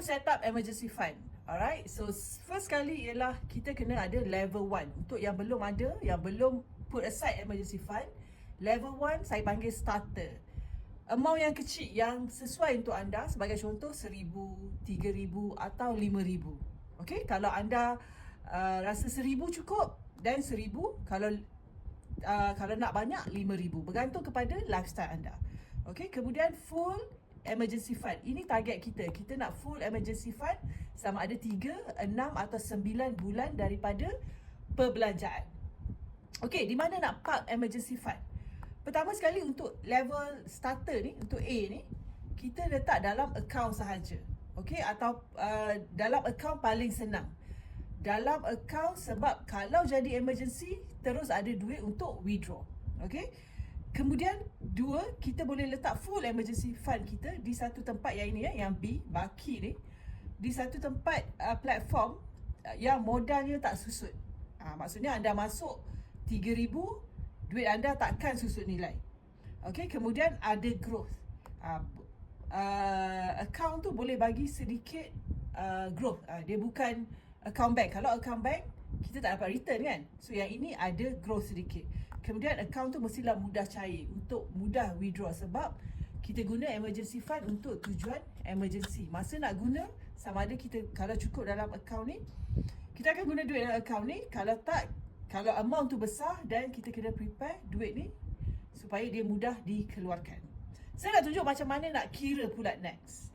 set up emergency fund. Alright, so first kali ialah kita kena ada level 1. Untuk yang belum ada, yang belum put aside emergency fund, level 1 saya panggil starter. Amount yang kecil yang sesuai untuk anda, sebagai contoh 1,000, 3,000 atau 5,000. Okay, kalau anda rasa 1,000 cukup, dan 1,000. Kalau nak banyak, 5,000. Bergantung kepada lifestyle anda. Okay, kemudian full emergency fund. Ini target kita. Kita nak full emergency fund sama ada 3, 6 atau 9 bulan daripada perbelanjaan. Okay, di mana nak park emergency fund? Pertama sekali untuk level starter ni, untuk A ni, kita letak dalam account sahaja. Okay, atau dalam account paling senang. Dalam account, sebab kalau jadi emergency, terus ada duit untuk withdraw. Okay. Kemudian 2, kita boleh letak full emergency fund kita di satu tempat yang ini, yang B, Baki ni, di satu tempat platform yang modalnya tak susut. Maksudnya anda masuk 3,000, duit anda takkan susut nilai. Okay, kemudian ada growth. Account tu boleh bagi sedikit growth. Dia bukan account bank. Kalau account bank, kita tak dapat return kan. So yang ini ada growth sedikit. Kemudian account tu mestilah mudah cair, untuk mudah withdraw, sebab kita guna emergency fund untuk tujuan emergency. Masa nak guna, sama ada kita, kalau cukup dalam account ni, kita akan guna duit dalam account ni. Kalau tak, kalau amount tu besar, dan kita kena prepare duit ni supaya dia mudah dikeluarkan. Saya nak tunjuk macam mana nak kira pula next.